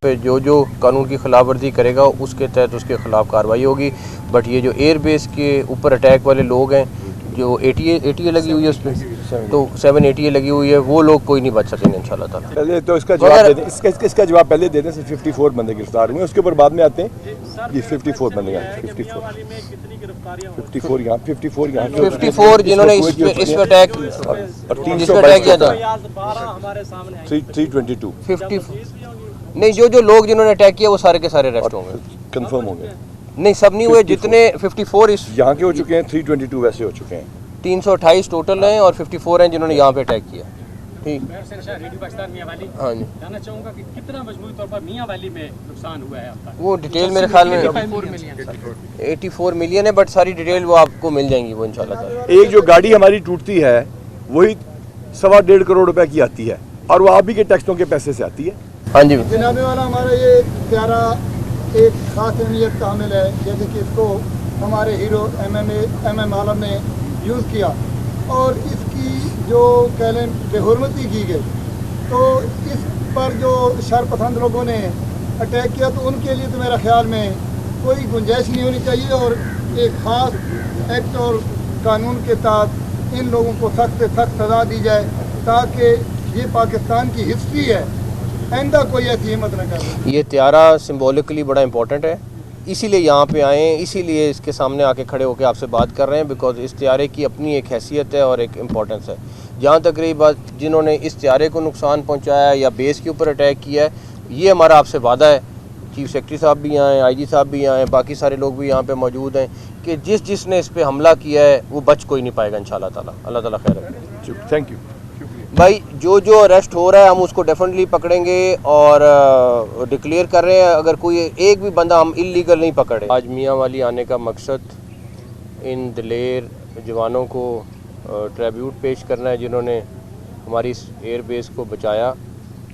پہ جو قانون کی خلاف ورزی کرے گا اس کے تحت اس کے خلاف کارروائی ہوگی. بٹ یہ جو ایئر بیس کے اوپر اٹیک والے لوگ ہیں جو ایٹی اے لگی ہوئی ہے اس پہ تو 780 لگی ہوئی ہے وہ لوگ کوئی نہیں بچ سکیں گے انشاءاللہ تعالیٰ. پہلے تو اس کا جواب دے دیں, اس کا جواب پہلے دے دیں. 54 بندے گرفتار ہوئے ہیں, اس کے اوپر بعد میں آتے ہیں. یہ 54 بندے ہیں, 54 جنہوں نے اس پہ اٹیک کیا تھا 322 نہیں جو لوگ جنہوں نے اٹیک کیا وہ سارے کے سارے اریسٹ ہوں گے. کنفرم ہو گئے نہیں سب نہیں ہوئے, جتنے 54 اس یہاں کے ہو چکے ہیں, 322 ویسے ہو چکے ہیں. 328 ٹوٹل ہیں اور 54 ہیں جنہوں نے یہاں پہ اٹیک کیا. ٹھیک ہاں جی جاننا چاہوں گا کہ کتنا مجموعی طور پر میاں والی میں نقصان ہوا ہے اب تک. وہ ڈیٹیل میرے خیال میں 84 ملین ہے, بٹ ساری ڈیٹیل وہ آپ کو مل جائیں گی وہ انشاءاللہ تعالیٰ. ایک جو گاڑی ہماری ٹوٹتی ہے وہی 1.5 کروڑ روپے کی آتی ہے اور وہ آپ ہی کے ٹیکسوں کے پیسے سے آتی ہے. ہاں جی جناب والا ہمارا یہ پیارا ایک خاص اہمیت کا حامل ہے, جیسے کہ اس کو ہمارے ہیرو ایم ایم عالم نے یوز کیا اور اس کی جو کہہ لیں بے حرمتی کی گئی, تو اس پر جو شرپسند لوگوں نے اٹیک کیا تو ان کے لیے تو میرا خیال میں کوئی گنجائش نہیں ہونی چاہیے اور ایک خاص ایکٹ اور قانون کے تحت ان لوگوں کو سخت سے سخت سزا دی جائے تاکہ یہ پاکستان کی ہسٹری ہے, آئندہ کوئی ایسی ہمت نہ کرے. یہ تیارہ سمبولکلی بڑا امپورٹنٹ ہے, اسی لیے یہاں پہ آئے ہیں, اسی لیے اس کے سامنے آ کے کھڑے ہو کے آپ سے بات کر رہے ہیں, بیکاز اس تیارے کی اپنی ایک حیثیت ہے اور ایک امپورٹنس ہے. جہاں تک رہی بات جنہوں نے اس تیارے کو نقصان پہنچایا یا بیس کے اوپر اٹیک کیا ہے, یہ ہمارا آپ سے وعدہ ہے, چیف سیکرٹری صاحب بھی آئے ہیں, آئی جی صاحب بھی آئے ہیں, باقی سارے لوگ بھی یہاں پہ موجود ہیں, کہ جس نے اس پہ حملہ کیا ہے وہ بچ کوئی نہیں پائے گا انشاءاللہ تعالیٰ. اللہ تعالیٰ خیر رکھے. تھینک یو بھائی جو اریسٹ ہو رہا ہے ہم اس کو ڈیفینیٹلی پکڑیں گے اور ڈکلیئر کر رہے ہیں, اگر کوئی ایک بھی بندہ ہم اللیگل نہیں پکڑے. آج میاں والی آنے کا مقصد ان دلیر جوانوں کو ٹریبیوٹ پیش کرنا ہے جنہوں نے ہماری اس ایئر بیس کو بچایا,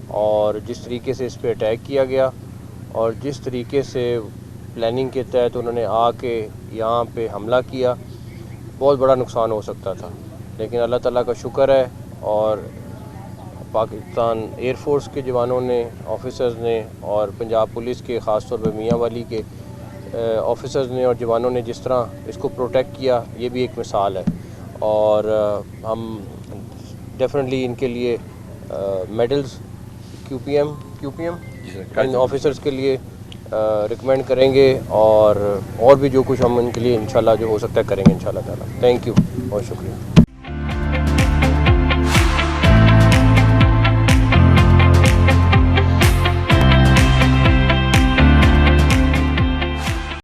اور جس طریقے سے اس پہ اٹیک کیا گیا اور جس طریقے سے پلاننگ کے تحت انہوں نے آ کے یہاں پہ حملہ کیا, بہت بڑا نقصان ہو سکتا تھا. لیکن اللہ تعالیٰ کا شکر ہے اور پاکستان ایئر فورس کے جوانوں نے, آفیسرز نے, اور پنجاب پولیس کے خاص طور پہ میاں والی کے آفیسرز نے اور جوانوں نے جس طرح اس کو پروٹیکٹ کیا, یہ بھی ایک مثال ہے. اور ہم ڈیفینیٹلی ان کے لیے میڈلز کیو پی ایم ان آفیسرز کے لیے ریکمینڈ کریں گے, اور بھی جو کچھ ہم ان کے لیے انشاءاللہ جو ہو سکتا ہے کریں گے انشاءاللہ تعالیٰ. تھینک یو, بہت شکریہ.